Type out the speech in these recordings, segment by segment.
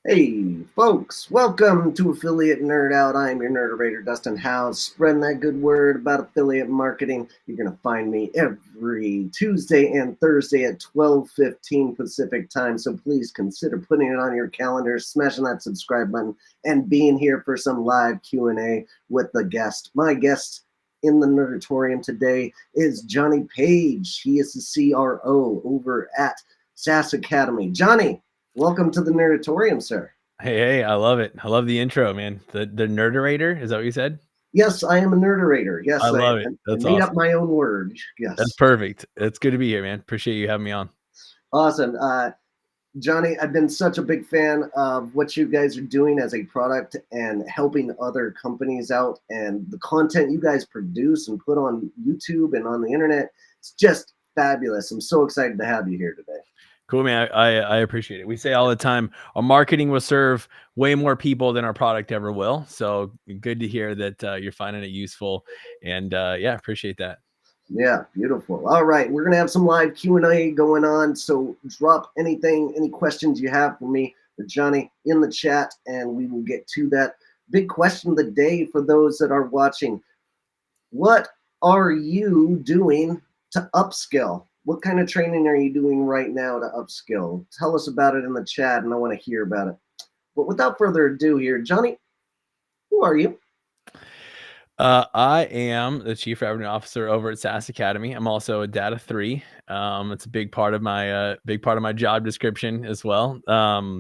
Hey, folks, welcome to Affiliate Nerd Out. I'm your nerderator, Dustin House, spreading that good word about affiliate marketing. You're going to find me every Tuesday and Thursday at 12:15 Pacific time, so please consider putting it on your calendar, smashing that subscribe button, and being here for some live Q&A with the guest. My guest in the Nerdatorium today is Johnny Page. He is the CRO over at SaaS Academy. Johnny, welcome to the Nerdatorium, sir. Hey, I love it. I love the intro, man. The nerderator, is that what you said? Yes, I am a nerderator. I Yes, I love it. That's made up awesome. my own word. That's Yes. perfect. It's good to be here, man. Appreciate you having me on. Awesome. Johnny, I've been such a big fan of what you guys are doing as a product and helping other companies out, and the content you guys produce and put on YouTube and on the internet. It's just fabulous. I'm so excited to have you here today. Cool, man. I appreciate it. We say all the time, our marketing will serve way more people than our product ever will. So good to hear that you're finding it useful. And yeah, appreciate that. Yeah, beautiful. All right, we're gonna have some live Q&A going on, so drop any questions you have for me or Johnny in the chat, and we will get to that. Big question of the day for those that are watching: what are you doing to upskill? What kind of training are you doing right now to upskill? Tell us about it in the chat, and I want to hear about it. But without further ado, here, Johnny, who are you? I am the chief revenue officer over at SaaS Academy. I'm also a data three. It's a big part of my job description as well. But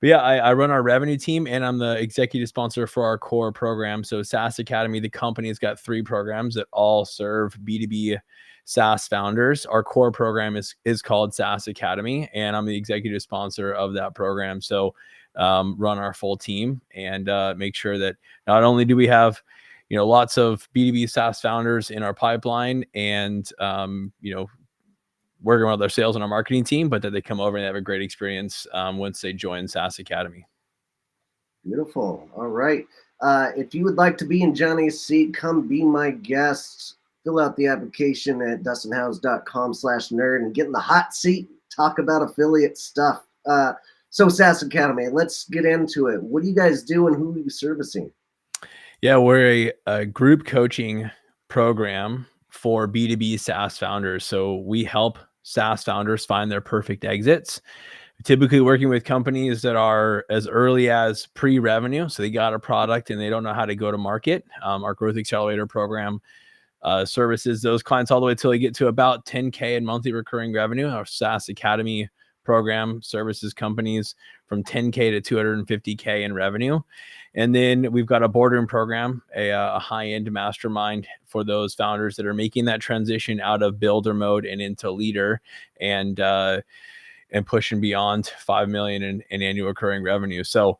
yeah, I run our revenue team and I'm the executive sponsor for our core program. So SaaS Academy, the company has got 3 programs that all serve B2B SaaS founders. Our core program is called SaaS Academy, and I'm the executive sponsor of that program. So run our full team and make sure that not only do we have lots of B2B SaaS founders in our pipeline and working with our sales and our marketing team, but that they come over and have a great experience once they join SaaS Academy. Beautiful. All right. If you would like to be in Johnny's seat, come be my guest. Fill out the application at dustinhouse.com/nerd and get in the hot seat. Talk about affiliate stuff. So SaaS Academy, let's get into it. What do you guys do and who are you servicing? Yeah, we're a group coaching program for B2B SaaS founders. So we help SaaS founders find their perfect exits, typically working with companies that are as early as pre-revenue. So they got a product and they don't know how to go to market. Our Growth Accelerator program services those clients all the way till they get to about 10K in monthly recurring revenue. Our SaaS Academy program services companies from 10K to 250K in revenue. And then we've got a boardroom program, a high-end mastermind for those founders that are making that transition out of builder mode and into leader, and pushing beyond 5 million in annual recurring revenue. So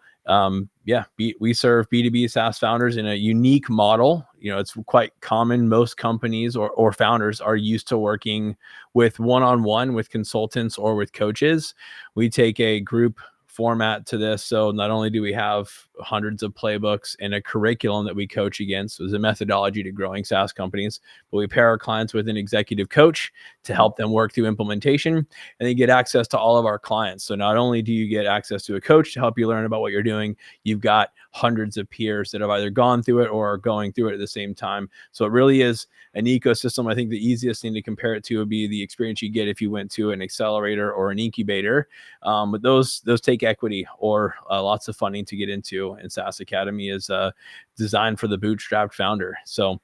we serve B2B SaaS founders in a unique model. It's quite common. Most companies or founders are used to working with one-on-one with consultants or with coaches. We take a group format to this. So not only do we have hundreds of playbooks and a curriculum that we coach against, so there's a methodology to growing SaaS companies, but we pair our clients with an executive coach to help them work through implementation, and they get access to all of our clients. So not only do you get access to a coach to help you learn about what you're doing, you've got hundreds of peers that have either gone through it or are going through it at the same time. So it really is an ecosystem. I think the easiest thing to compare it to would be the experience you get if you went to an accelerator or an incubator. But those take equity or lots of funding to get into, and SaaS Academy is designed for the bootstrapped founder. So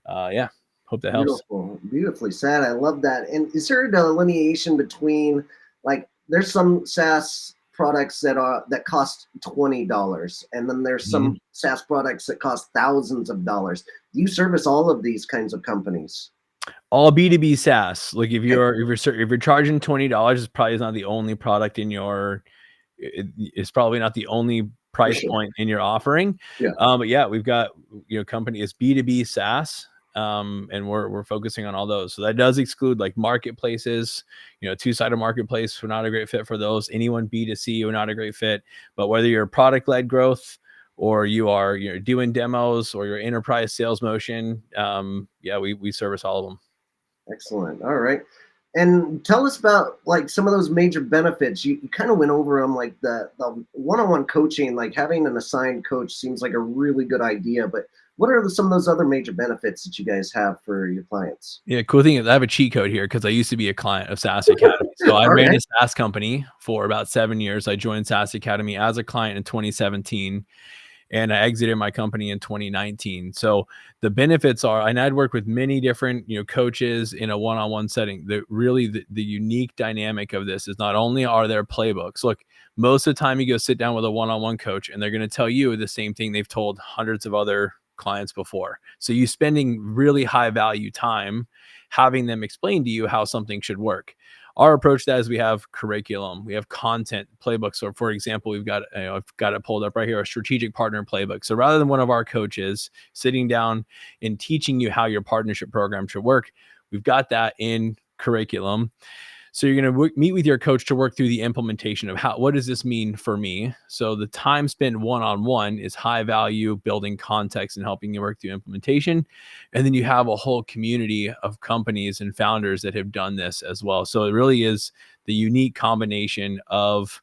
hope that helps. Beautiful, beautifully said. I love that. And is there a delineation between, like, there's some SaaS products that cost $20, and then there's Mhm. some SaaS products that cost thousands of dollars. Do you service all of these kinds of companies? All B2B SaaS. Like if Okay, you're charging $20, it's probably not the only product in your it's probably not the only for price sure. point in your offering. Yeah. But yeah, we've got company is B2B SaaS. And we're focusing on all those. So that does exclude like marketplaces, two-sided marketplace. We're not a great fit for those. Anyone B2C, we're not a great fit. But whether you're product-led growth or you're doing demos or your enterprise sales motion, we service all of them. Excellent. All right. And tell us about like some of those major benefits. You kind of went over them, like the one-on-one coaching, like having an assigned coach seems like a really good idea. But what are some of those other major benefits that you guys have for your clients? Yeah, cool thing is I have a cheat code here because I used to be a client of SaaS Academy. So I All ran a right. SaaS company for about 7 years. I joined SaaS Academy as a client in 2017, and I exited my company in 2019. So the benefits are, and I'd worked with many different, coaches in a one-on-one setting. The unique dynamic of this is not only are there playbooks. Look, most of the time you go sit down with a one-on-one coach and they're going to tell you the same thing they've told hundreds of other clients before. So you spending really high value time having them explain to you how something should work. Our approach to that is we have curriculum, we have content playbooks. So for example, we've got, I've got it pulled up right here, a strategic partner playbook. So rather than one of our coaches sitting down and teaching you how your partnership program should work, we've got that in curriculum. So you're going to meet with your coach to work through the implementation of what does this mean for me? So the time spent one-on-one is high value, building context and helping you work through implementation. And then you have a whole community of companies and founders that have done this as well. So it really is the unique combination of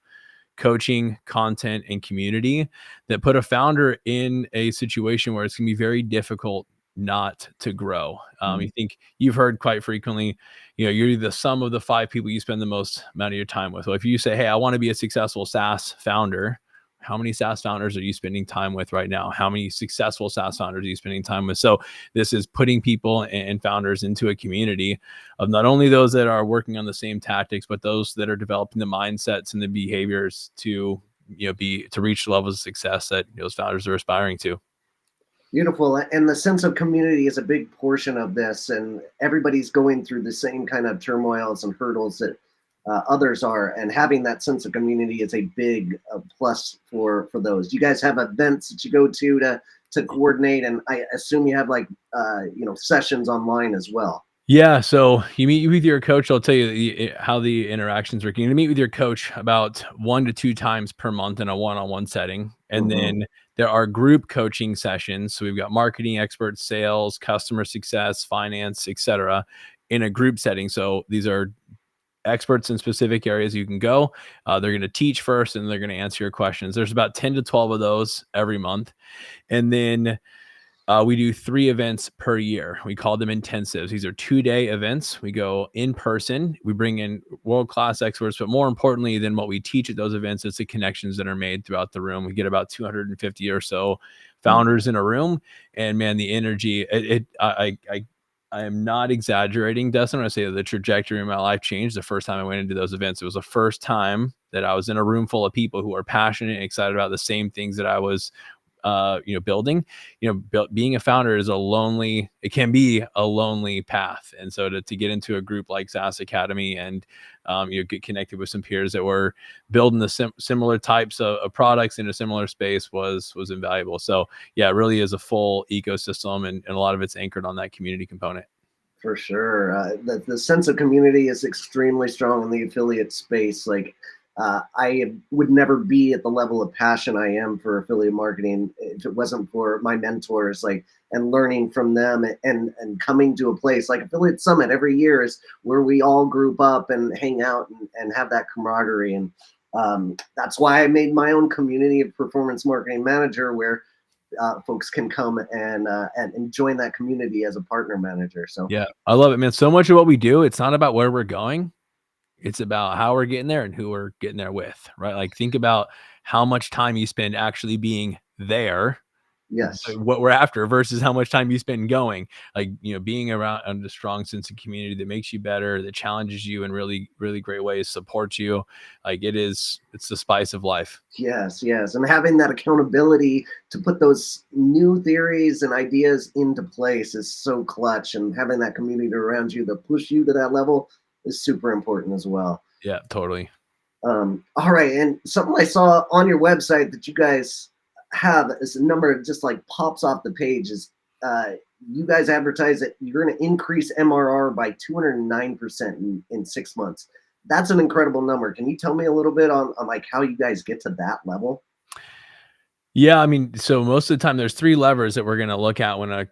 coaching, content, and community that put a founder in a situation where it's going to be very difficult not to grow. You think you've heard quite frequently, you're the sum of the 5 people you spend the most amount of your time with. Well, if you say, hey, I want to be a successful SaaS founder, how many SaaS founders are you spending time with right now? How many successful SaaS founders are you spending time with? So this is putting people and founders into a community of not only those that are working on the same tactics, but those that are developing the mindsets and the behaviors to to reach the levels of success that those founders are aspiring to. Beautiful. And the sense of community is a big portion of this, and everybody's going through the same kind of turmoils and hurdles that others are. And having that sense of community is a big plus for those. You guys have events that you go to coordinate, and I assume you have like sessions online as well. Yeah, so you meet with your coach. I'll tell you how the interactions work. You meet with your coach about 1 to 2 times per month in a one-on-one setting, and Hmm. then there are group coaching sessions. So we've got marketing experts, sales, customer success, finance, etc., in a group setting. So these are experts in specific areas you can go. They're going to teach first, and they're going to answer your questions. There's about 10 to 12 of those every month, and then we do 3 events per year. We call them intensives. These are 2-day events. We go in person. We bring in world-class experts, but more importantly than what we teach at those events, it's the connections that are made throughout the room. We get about 250 or so founders in a room, and man, the energy. I am not exaggerating, Dustin, when I say that the trajectory of my life changed the first time I went into those events. It was the first time that I was in a room full of people who are passionate and excited about the same things that I was building. Being a founder is it can be a lonely path. And so to get into a group like SaaS Academy and get connected with some peers that were building the similar types of products in a similar space was invaluable. So yeah, it really is a full ecosystem, and a lot of it's anchored on that community component. For sure. The sense of community is extremely strong in the affiliate space. Like, I would never be at the level of passion I am for affiliate marketing if it wasn't for my mentors, like, and learning from them and coming to a place like Affiliate Summit every year is where we all group up and hang out and have that camaraderie. And that's why I made my own community of performance marketing manager where folks can come and join that community as a partner manager. So Yeah, I love it, man. So much of what we do, it's not about where we're going. It's about how we're getting there and who we're getting there with, right? Like think about how much time you spend actually being there, yes, what we're after, versus how much time you spend going. Like, being around a strong sense of community that makes you better, that challenges you in really, really great ways, supports you. Like it's the spice of life. yes, and having that accountability to put those new theories and ideas into place is so clutch. And having that community around you that push you to that level is super important as well. Yeah, totally. All right, and something I saw on your website that you guys have is a number of just like pops off the page is uh, you guys advertise that you're going to increase MRR by 209% in 6 months. That's an incredible number. Can you tell me a little bit on like how you guys get to that level? Yeah, I mean, so most of the time there's 3 levers that we're gonna look at when a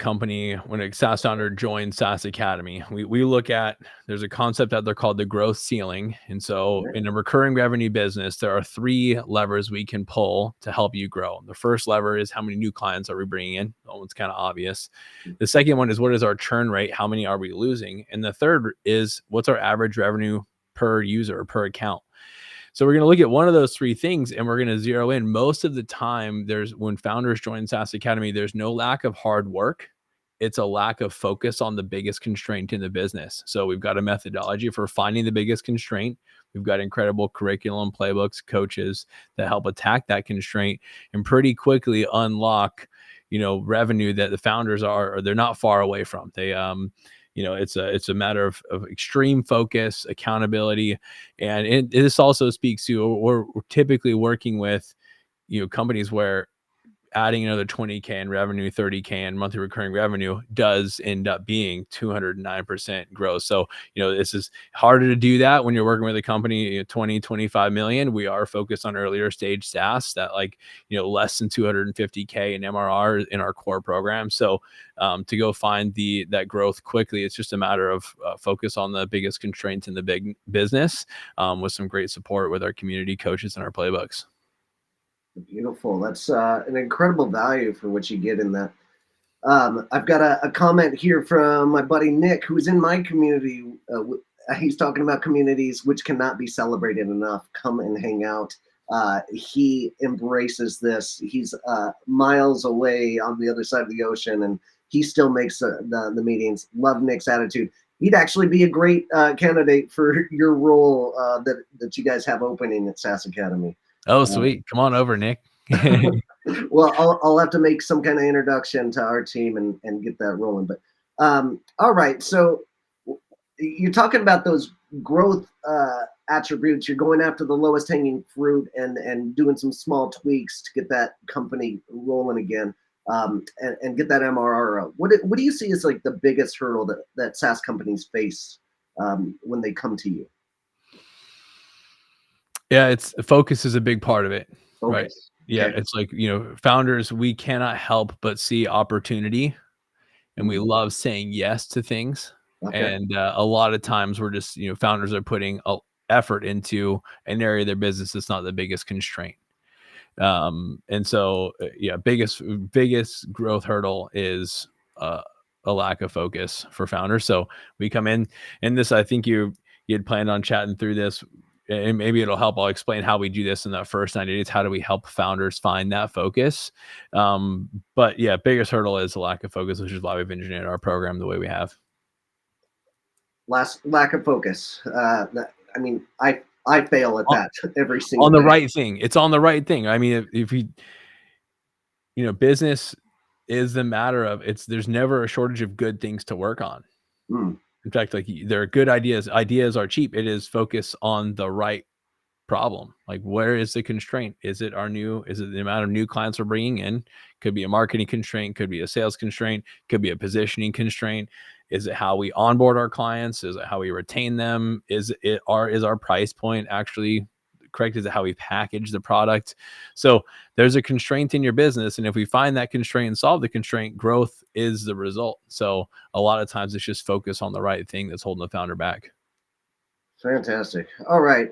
SaaS founder joins SaaS Academy. We look at there's a concept out there called the growth ceiling. And so Right? in a recurring revenue business, there are 3 levers we can pull to help you grow. The first lever is how many new clients are we bringing in? That one's kind of obvious. The second one is what is our churn rate? How many are we losing? And the third is what's our average revenue per user or per account? So we're going to look at one of those 3 things and we're going to zero in. Most of the time, when founders join SaaS Academy, there's no lack of hard work. It's a lack of focus on the biggest constraint in the business. So we've got a methodology for finding the biggest constraint. We've got incredible curriculum, playbooks, coaches that help attack that constraint and pretty quickly unlock, revenue that the founders are, or they're not far away from. It's a matter of extreme focus, accountability, and this also speaks to, we're typically working with companies where adding another 20K in revenue, 30K in monthly recurring revenue does end up being 209% growth. So, this is harder to do that when you're working with a company, 20, 25 million. We are focused on earlier stage SaaS that less than 250K in MRR in our core program. So to go find that growth quickly, it's just a matter of focus on the biggest constraints in the big business with some great support with our community coaches and our playbooks. Beautiful. That's an incredible value for what you get in that. I've got a comment here from my buddy Nick, who's in my community. He's talking about communities which cannot be celebrated enough. Come and hang out. He embraces this. He's miles away on the other side of the ocean, and he still makes the meetings. Love Nick's attitude. He'd actually be a great candidate for your role that you guys have opening at SaaS Academy. Oh, Uh, sweet. Come on over, Nick. well, I'll have to make some kind of introduction to our team and get that rolling. But all right, so you're talking about those growth attributes. You're going after the lowest hanging fruit and doing some small tweaks to get that company rolling again, and get that MRR up. What do you see as like the biggest hurdle that SaaS companies face when they come to you? Yeah, it's focus is a big part of it, right? Focus. Yeah, Okay. it's like, founders, we cannot help but see opportunity, and we Mhm. love saying yes to things. Okay. And a lot of times we're just, founders are putting effort into an area of their business that's not the biggest constraint. And so, yeah, biggest growth hurdle is a lack of focus for founders. So we come in, and this, I think you had planned on chatting through this, and maybe it'll help. I'll explain how we do this in that first 90 days. How do we help founders find that focus? But yeah, biggest hurdle is a lack of focus, which is why we've engineered our program the way we have. Lack of focus. I mean, I fail at On, that every on single the day. right thing. It's on the right thing. I mean, if business is the matter of, there's never a shortage of good things to work on. Mm, In fact, like, there are good ideas. Ideas are cheap. It is focus on the right problem. Like, where is the constraint? Is it the amount of new clients we're bringing in? Could be a marketing constraint, could be a sales constraint, could be a positioning constraint. Is it how we onboard our clients? Is it how we retain them? Is our price point actually correct? Is it how we package the product? So there's a constraint in your business, and if we find that constraint and solve the constraint, growth is the result. So a lot of times it's just focus on the right thing that's holding the founder back. fantastic. All right.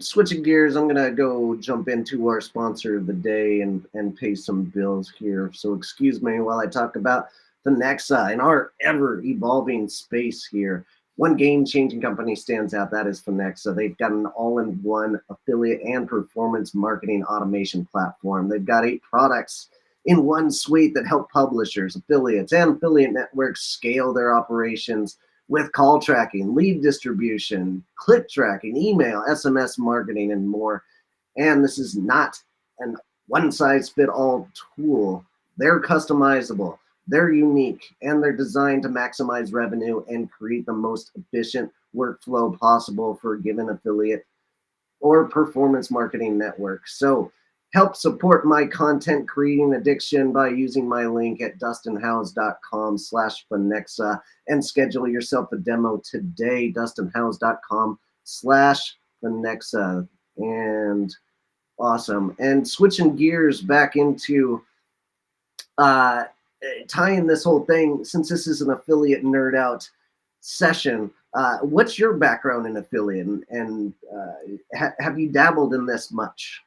Switching gears, I'm gonna go jump into our sponsor of the day and pay some bills here. So excuse me while I talk about the Nexa in our ever evolving space here. One game changing company stands out. That is Finexa. They've got an all in one affiliate and performance marketing automation platform. They've got 8 products in one suite that help publishers, affiliates, and affiliate networks scale their operations with call tracking, lead distribution, click tracking, email, SMS marketing, and more. And this is not an one size fit all tool. They're customizable, they're unique, and they're designed to maximize revenue and create the most efficient workflow possible for a given affiliate or performance marketing network. So help support my content creating addiction by using my link at dustinhouse.com/Finexa and schedule yourself a demo today, dustinhouse.com/Finexa. And Awesome. And switching gears back into uh, tying this whole thing, since this is an affiliate nerd out session, what's your background in affiliate, and have you dabbled in this much?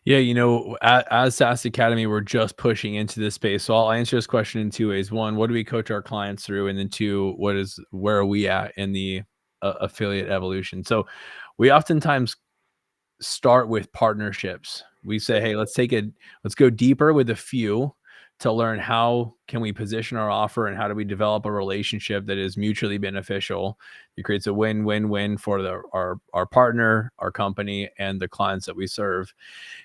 Yeah, as SaaS Academy, we're just pushing into this space. So I'll answer this question in two ways. One, what do we coach our clients through? And then two, where are we at in the affiliate evolution? So we oftentimes start with partnerships. We say, hey, let's go deeper with a few to learn how can we position our offer and how do we develop a relationship that is mutually beneficial. It creates a win-win-win for our partner, our company, and the clients that we serve.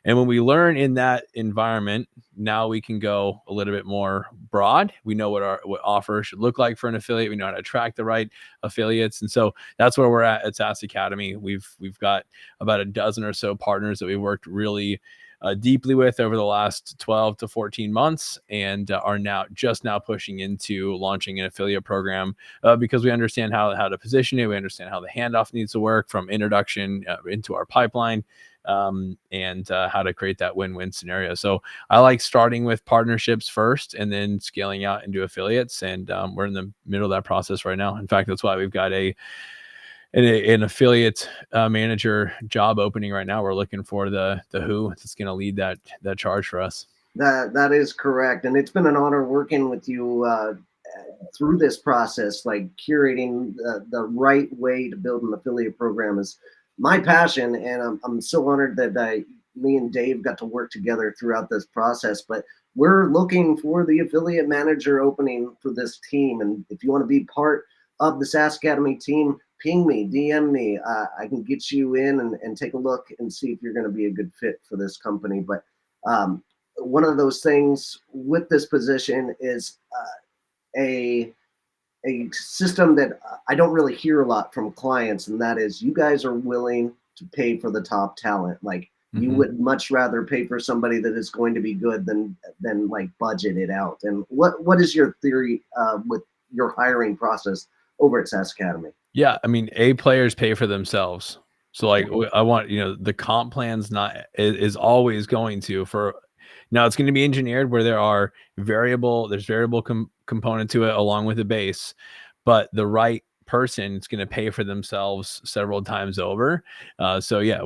And when we learn in that environment, now we can go a little bit more broad. We know what offer should look like for an affiliate. We know how to attract the right affiliates. And so that's where we're at SaaS Academy. We've got about a dozen or so partners that we've worked really deeply with over the last 12 to 14 months, and are now pushing into launching an affiliate program because we understand how to position it. We understand how the handoff needs to work from introduction into our pipeline, and how to create that win-win scenario. So I like starting with partnerships first and then scaling out into affiliates. And we're in the middle of that process right now. In fact, that's why we've got an affiliate manager job opening right now. We're looking for the who that's going to lead that charge for us. That is correct, and it's been an honor working with you through this process. Like curating the right way to build an affiliate program is my passion, and I'm so honored that me and Dave got to work together throughout this process. But we're looking for the affiliate manager opening for this team, and if you want to be part of the SaaS Academy team, ping me, DM me. I can get you in and take a look and see if you're going to be a good fit for this company. But one of those things with this position is a system that I don't really hear a lot from clients, and that is you guys are willing to pay for the top talent. Like you would much rather pay for somebody that is going to be good than like budget it out. And what is your theory with your hiring process over at SaaS Academy? Yeah, I mean, A players pay for themselves. So like I want, the comp plan's not is always going to for now it's going to be engineered where there's variable component to it along with the base, but the right person is going to pay for themselves several times over. So yeah,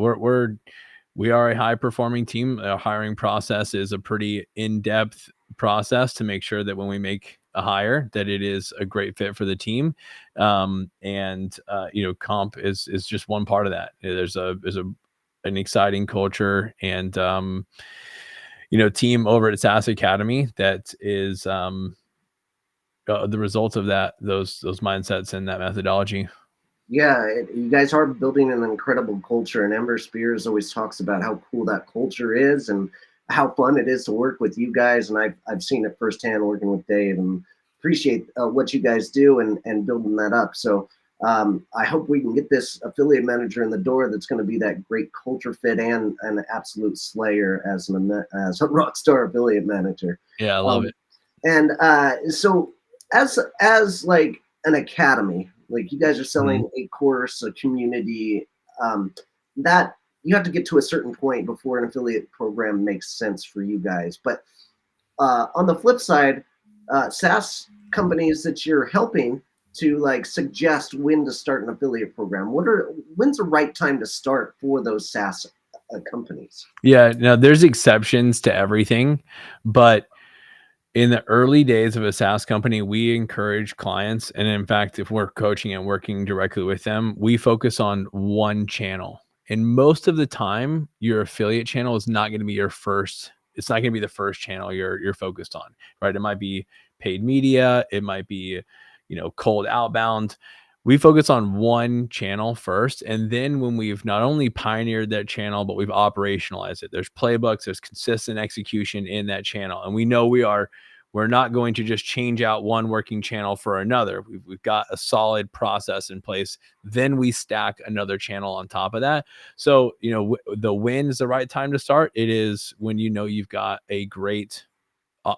we are a high performing team. Our hiring process is a pretty in-depth process to make sure that when we make a hire that it is a great fit for the team. And comp is just one part of that. There's an exciting culture and team over at SaaS Academy that is the result of those mindsets and that methodology. Yeah, you guys are building an incredible culture, and Ember Spears always talks about how cool that culture is and how fun it is to work with you guys. And I've seen it firsthand working with Dave, and appreciate what you guys do and building that up. So I hope we can get this affiliate manager in the door that's going to be that great culture fit and an absolute slayer as a rock star affiliate manager. Yeah, I love Um, it. and so as like an academy, like you guys are selling a course, a community, that you have to get to a certain point before an affiliate program makes sense for you guys. But on the flip side, SaaS companies that you're helping to like suggest when to start an affiliate program. When's the right time to start for those SaaS companies? Yeah, now there's exceptions to everything, but in the early days of a SaaS company, we encourage clients, and in fact, if we're coaching and working directly with them, we focus on one channel. And most of the time, your affiliate channel is not going to be it's not going to be the first channel you're focused on, right? It might be paid media, it might be, cold outbound. We focus on one channel first. And then when we've not only pioneered that channel, but we've operationalized it, there's playbooks, there's consistent execution in that channel. And we know we're not going to just change out one working channel for another. We've got a solid process in place. Then we stack another channel on top of that. So, the when is the right time to start. It is when you've got a great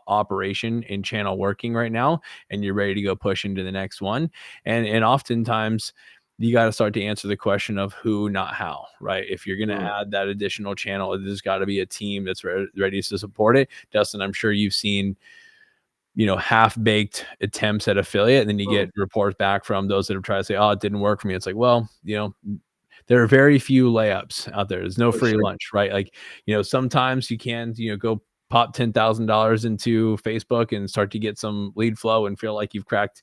operation and channel working right now and you're ready to go push into the next one. And oftentimes you got to start to answer the question of who, not how, right? If you're going to Mm, add that additional channel, there's got to be a team that's ready to support it. Dustin, I'm sure you've seen, half-baked attempts at affiliate, and then you mm, get reports back from those that have tried to say, oh, it didn't work for me. It's like, well, there are very few layups out there. There's no for free sure. lunch, right? Like, sometimes you can, go pop $10,000 into Facebook and start to get some lead flow and feel like you've cracked,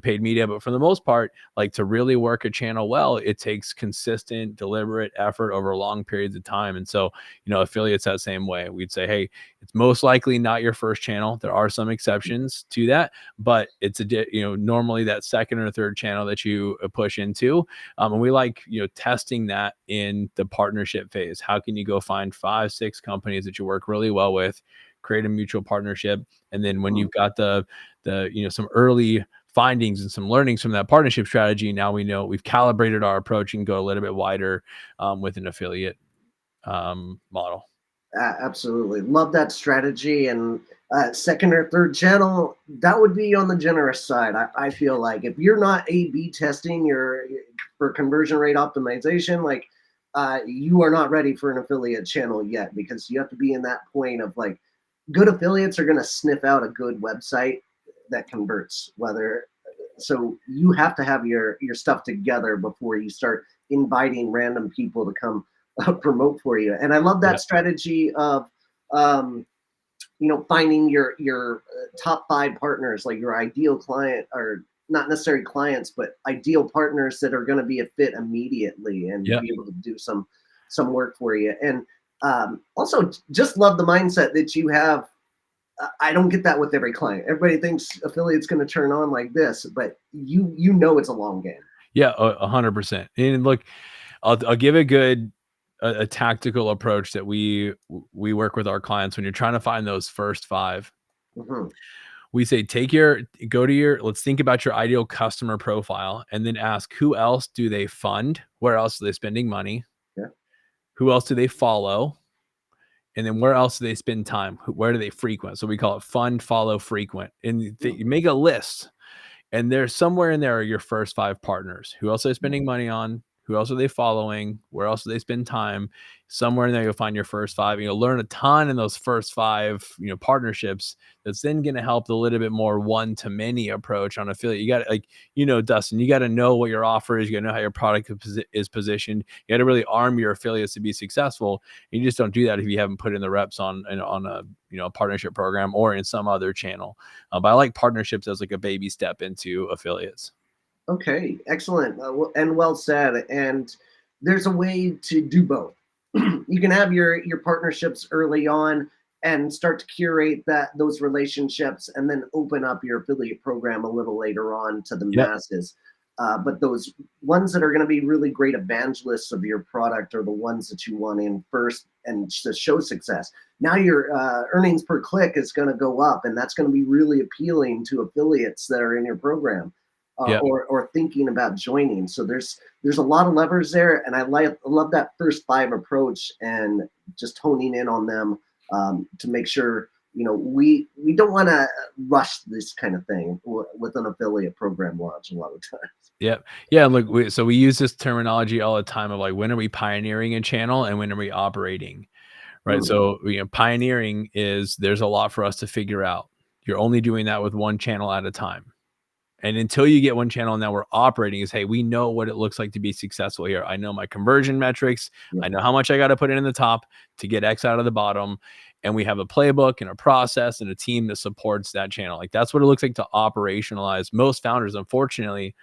paid media. But for the most part, like, to really work a channel well, it takes consistent, deliberate effort over long periods of time. And so, affiliates that same way. We'd say, hey, it's most likely not your first channel. There are some exceptions to that, but it's normally that second or third channel that you push into. And we like, testing that in the partnership phase. How can you go find 5, 6 companies that you work really well with, create a mutual partnership, and then when Mm. you've got the some early findings and some learnings from that partnership strategy, now we know we've calibrated our approach and go a little bit wider with an affiliate model. Absolutely. Love that strategy. And second or third channel, that would be on the generous side. I feel like if you're not A B testing your for conversion rate optimization, like you are not ready for an affiliate channel yet, because you have to be in that point of like good affiliates are going to sniff out a good website that converts, whether so you have to have your stuff together before you start inviting random people to come promote for you. And I love Yeah. that strategy of um, finding your top 5 partners, like your ideal client, or not necessarily clients, but ideal partners that are going to be a fit immediately and Yeah. be able to do some work for you. And also just love the mindset that you have. I don't get that with every client. Everybody thinks affiliate's going to turn on like this, but it's a long game. Yeah, 100%. And look, I'll give a tactical approach that we work with our clients when you're trying to find those first 5. Hmm. We say let's think about your ideal customer profile and then ask, who else do they fund? Where else are they spending money? Yeah. Who else do they follow? And then where else do they spend time? Where do they frequent? So we call it fund, follow, frequent. And you make a list. And there's somewhere in there are your first 5 partners. Who else are they spending money on? Who else are they following? Where else do they spend time? Somewhere in there, you'll find your first 5. You'll learn a ton in those first 5, partnerships. That's then going to help the little bit more one-to-many approach on affiliate. You got to, like, Dustin, you got to know what your offer is. You got to know how your product is positioned. You got to really arm your affiliates to be successful. You just don't do that if you haven't put in the reps on a partnership program or in some other channel. But I like partnerships as like a baby step into affiliates. Okay, excellent, and well said. And there's a way to do both. You can have your partnerships early on and start to curate those relationships, and then open up your affiliate program a little later on to the Yep. masses. But those ones that are going to be really great evangelists of your product are the ones that you want in first and to show success. Now your earnings per click is going to go up, and that's going to be really appealing to affiliates that are in your program. Yep. Or thinking about joining. So there's a lot of levers there, and I love that first 5 approach and just honing in on them to make sure we don't want to rush this kind of thing with an affiliate program launch a lot of times. Yep. Yeah. Look, we use this terminology all the time of like, when are we pioneering a channel and when are we operating? Right. Hmm. So, pioneering is there's a lot for us to figure out. You're only doing that with one channel at a time. And until you get one channel now we're operating is, hey, we know what it looks like to be successful here. I know my conversion metrics. Yeah. I know how much I got to put in the top to get X out of the bottom. And we have a playbook and a process and a team that supports that channel. Like, that's what it looks like to operationalize. Most founders, unfortunately,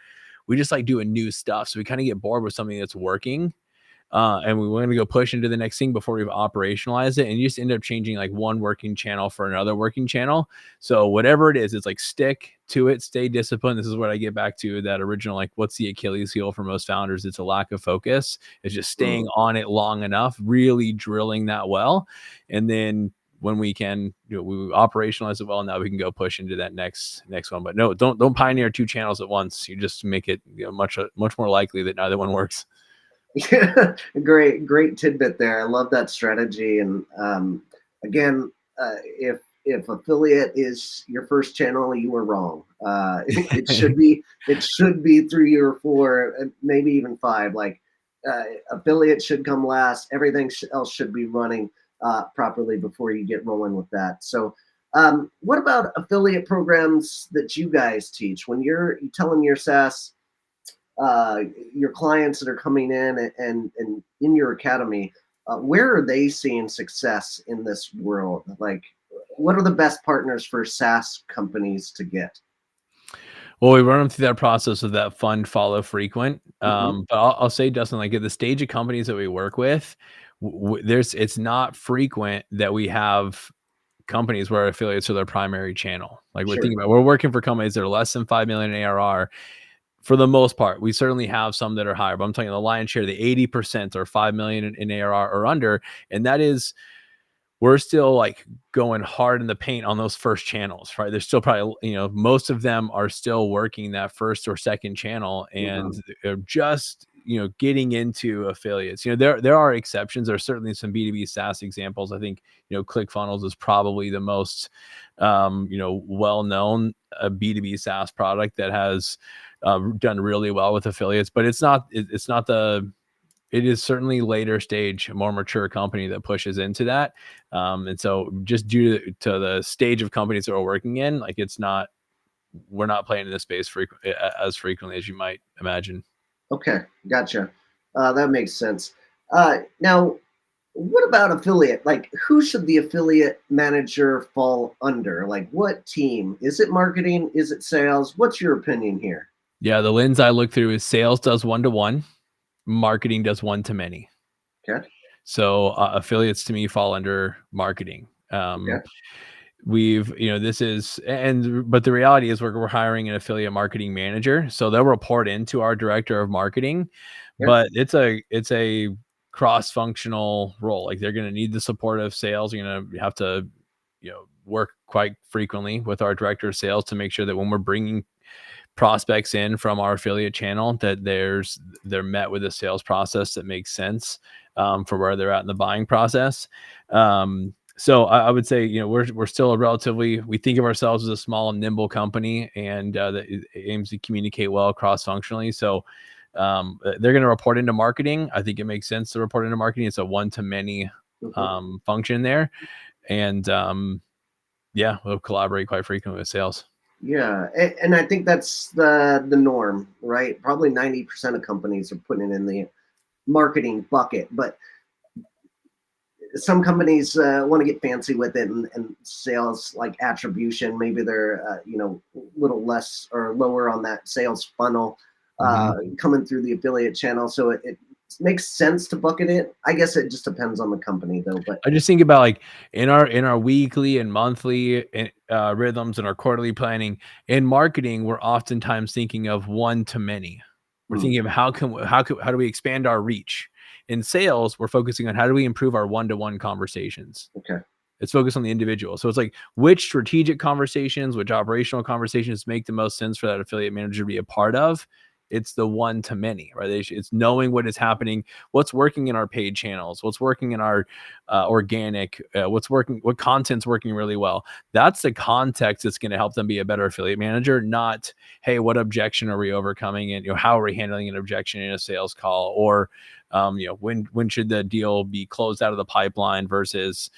we just like doing new stuff. So we kind of get bored with something that's working. And we want to go push into the next thing before we've operationalized it. And you just end up changing like one working channel for another working channel. So whatever it is, it's like stick to it, stay disciplined. This is what I get back to that original, like, what's the Achilles heel for most founders? It's a lack of focus. It's just staying Mhm. on it long enough, really drilling that well. And then when we can, we operationalize it well, now we can go push into that next one. But no, don't pioneer 2 channels at once. You just make it much more likely that neither one works. Yeah, great tidbit there. I love that strategy. And again, if if affiliate is your first channel, you were wrong. It should be 3 or 4, maybe even 5. Like affiliate should come last. Everything else should be running properly before you get rolling with that. So, what about affiliate programs that you guys teach when you're telling your SaaS your clients that are coming in and in your academy? Where are they seeing success in this world? Like, what are the best partners for SaaS companies to get? Well, we run them through that process of that fund, follow, frequent. Hmm. But I'll say, Dustin, like at the stage of companies that we work with, it's not frequent that we have companies where affiliates are their primary channel. Like Sure. we're working for companies that are less than 5 million in ARR. For the most part, we certainly have some that are higher, but I'm talking the lion's share, the 80% are 5 million in ARR or under. And that is, we're still like going hard in the paint on those first channels, right? There's still probably, most of them are still working that first or second channel, and Hmm. they're just, getting into affiliates. There are exceptions. There's certainly some B2B SaaS examples. I think, ClickFunnels is probably the most, well-known B2B SaaS product that has done really well with affiliates, but it's not the, it is certainly later stage, a more mature company that pushes into that. And so just due to the stage of companies that we're working in, like we're not playing in this space as frequently as you might imagine. Okay, gotcha. That makes sense. Now, what about affiliate? Like, who should the affiliate manager fall under? Like, what team? Is it marketing? Is it sales? What's your opinion here? Yeah, the lens I look through is sales does one-to-one, marketing does one-to-many. Okay. So affiliates to me fall under marketing. Okay. But the reality is we're hiring an affiliate marketing manager, so they'll report into our director of marketing, Yeah. but it's a cross-functional role. Like they're going to need the support of sales. You're going to have to, work quite frequently with our director of sales to make sure that when we're bringing prospects in from our affiliate channel, that they're met with a sales process that makes sense for where they're at in the buying process. So I would say, we're still we think of ourselves as a small, nimble company, and that aims to communicate well cross functionally. So they're going to report into marketing. I think it makes sense to report into marketing. It's a one to many Mhm. function there, and yeah, we'll collaborate quite frequently with sales. Yeah, and I think that's the norm, right? Probably 90% of companies are putting it in the marketing bucket, but some companies want to get fancy with it and sales like attribution. Maybe they're a little less or lower on that sales funnel Mhm. coming through the affiliate channel. So it makes sense to bucket it. I guess it just depends on the company though. But I just think about like in our weekly and monthly rhythms and our quarterly planning in marketing, we're oftentimes thinking of one to many. We're hmm, thinking of how do we expand our reach. In sales, we're focusing on how do we improve our one-to-one conversations. okay, It's focused on the individual. So it's like which strategic conversations, which operational conversations make the most sense for that affiliate manager to be a part of. It's the one to many, right? It's knowing what is happening, what's working in our paid channels, what's working in our organic, what content's working really well. That's the context that's going to help them be a better affiliate manager, not, hey, what objection are we overcoming? And, how are we handling an objection in a sales call? Or, when should the deal be closed out of the pipeline versus,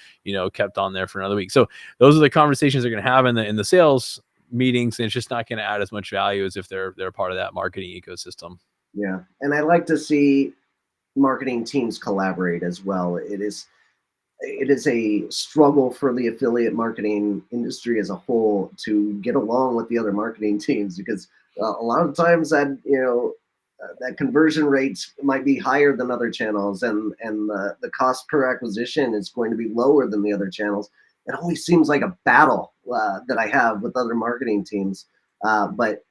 kept on there for another week. So those are the conversations they're going to have in the sales meetings, and it's just not going to add as much value as if they're part of that marketing ecosystem. yeah, and I like to see marketing teams collaborate as well. It is a struggle for the affiliate marketing industry as a whole to get along with the other marketing teams because a lot of times that conversion rates might be higher than other channels and the cost per acquisition is going to be lower than the other channels. It always seems like a battle that I have with other marketing teams. But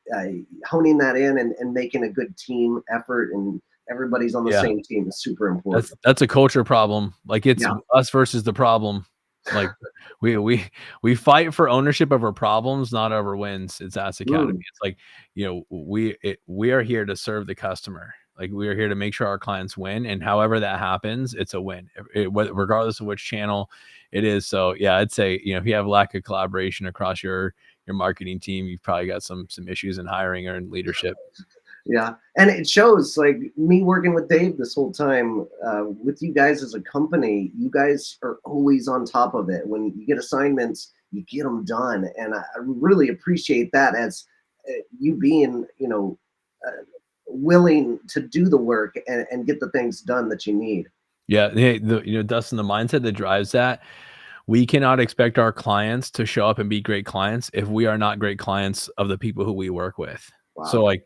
honing that in and making a good team effort and everybody's on the Yeah, same team is super that's important. that's a culture problem. Like it's Yeah. us versus the problem. Like we we we fight for ownership of our problems, not over wins. It's SaaS Academy. Mm, It's like, we are here to serve the customer. Like, we are here to make sure our clients win, and however that happens, it's a win, regardless of which channel it is. So yeah, I'd say, if you have lack of collaboration across your marketing team, you've probably got some issues in hiring or in leadership. Yeah, and it shows, like me working with Dave this whole time, with you guys as a company. You guys are always on top of it. When you get assignments, you get them done, and I really appreciate that as you being, willing to do the work and get the things done that you need. Yeah, Dustin, the mindset that drives that, we cannot expect our clients to show up and be great clients if we are not great clients of the people who we work with. So, Wow, like,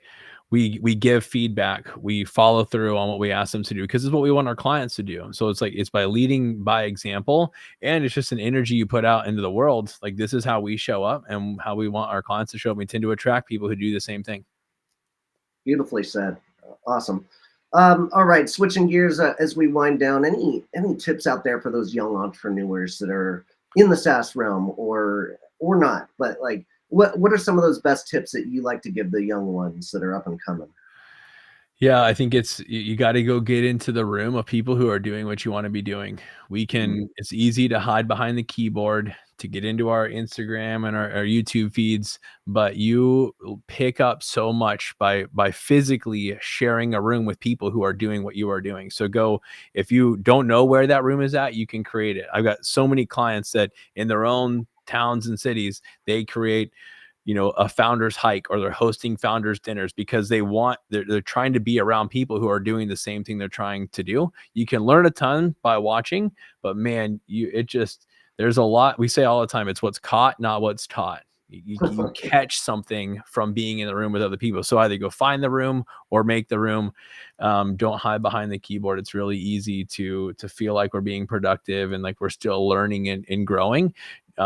we give feedback, we follow through on what we ask them to do, because it's what we want our clients to do. So it's like, it's by leading by example, and it's just an energy you put out into the world. Like, this is how we show up and how we want our clients to show up. We tend to attract people who do the same thing. beautifully said. Awesome. All right, switching gears as we wind down. Any tips out there for those young entrepreneurs that are in the SaaS realm or not? But like, what are some of those best tips that you like to give the young ones that are up and coming? Yeah, I think you got to go get into the room of people who are doing what you want to be doing. Mhm. It's easy to hide behind the keyboard, to get into our Instagram and our YouTube feeds, but you pick up so much by physically sharing a room with people who are doing what you are doing. So go, if you don't know where that room is at, you can create it. I've got so many clients that in their own towns and cities, they create, a founders hike, or they're hosting founders dinners, because they're trying to be around people who are doing the same thing they're trying to do. You can learn a ton by watching, but man, there's a lot. We say all the time, it's what's caught, not what's taught. You catch something from being in the room with other people. So either go find the room or make the room. Don't hide behind the keyboard. It's really easy to feel like we're being productive and like we're still learning and growing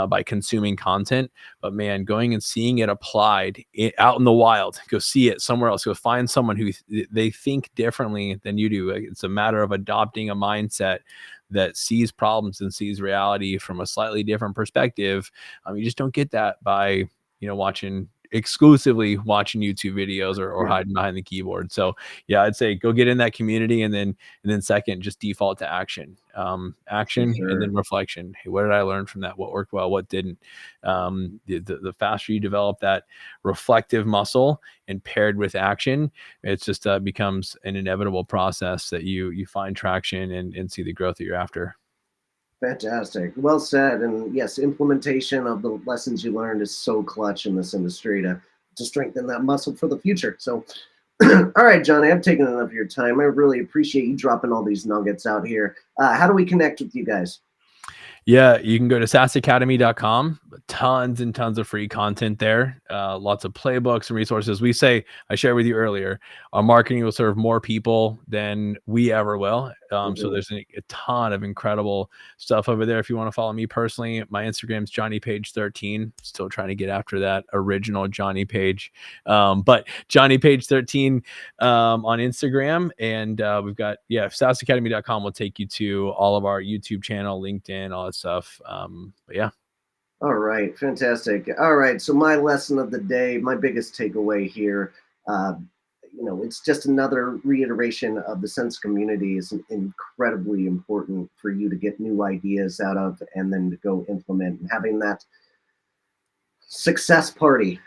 by consuming content. But man, going and seeing it applied out in the wild, go see it somewhere else. Go find someone who they think differently than you do. Like, it's a matter of adopting a mindset that sees problems and sees reality from a slightly different perspective. You just don't get that by exclusively watching YouTube videos or Yeah, hiding behind the keyboard. So yeah, I'd say go get in that community, and then second, just default to action. for Action and sure. then reflection. Hey, what did I learn from that? What worked well? What didn't? The faster you develop that reflective muscle and paired with action, it's just becomes an inevitable process that you find traction and see the growth that you're after. Fantastic. Well said. And yes, implementation of the lessons you learned is so clutch in this industry to strengthen that muscle for the future. So, all right, Johnny, I've taken enough of your time. I really appreciate you dropping all these nuggets out here. How do we connect with you guys? Yeah, you can go to saasacademy.com. Tons and tons of free content there. Lots of playbooks and resources. I shared with you earlier, our marketing will serve more people than we ever will. So Mhm. there's a ton of incredible stuff over there. If you want to follow me personally, my Instagram's Johnny Page 13. Still trying to get after that original Johnny Page. But Johnny Page 13 on Instagram. And we've got, saasacademy.com will take you to all of our YouTube channel, LinkedIn, all that stuff. But yeah. All right, fantastic. All right, so my lesson of the day, my biggest takeaway here, uh, it's just another reiteration of the sense of community is incredibly important for you to get new ideas out of and then to go implement. And having that success party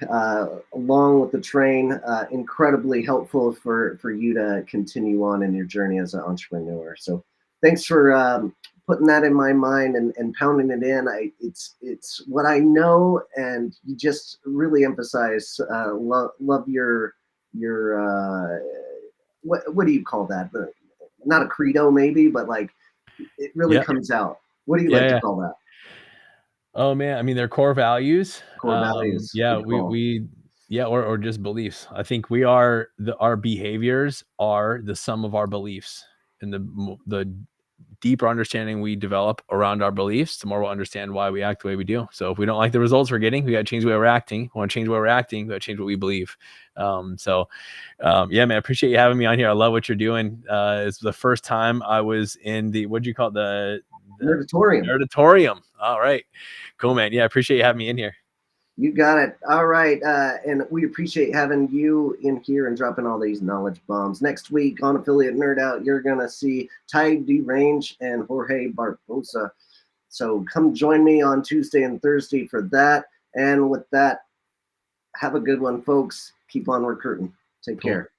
along with the train, incredibly helpful for you to continue on in your journey as an entrepreneur. So thanks for putting that in my mind and pounding it in. It's what I know, and you just really emphasize love your what do you call that, not a credo maybe, but like it really Yeah. comes out. What do you Yeah. like to Yeah. call that? Oh man. I mean, they're core values. Core values. Yeah, Good call. yeah, or just beliefs. I think our behaviors are the sum of our beliefs, and the deeper understanding we develop around our beliefs, the more we'll understand why we act the way we do. So if we don't like the results we're getting, we got to change the way we're acting. We want to change the way we're acting, we got to change what we believe. Yeah, man, I appreciate you having me on here. I love what you're doing. It's the first time I was in what do you call it? The Nerdatorium. nerdatorium. All right, cool, man. Yeah, I appreciate you having me in here. You got it. All right. And we appreciate having you in here and dropping all these knowledge bombs. Next week on Affiliate Nerd Out, you're going to see Ty DeRange and Jorge Barbosa. So come join me on Tuesday and Thursday for that. And with that, have a good one, folks. Keep on recruiting. Take care.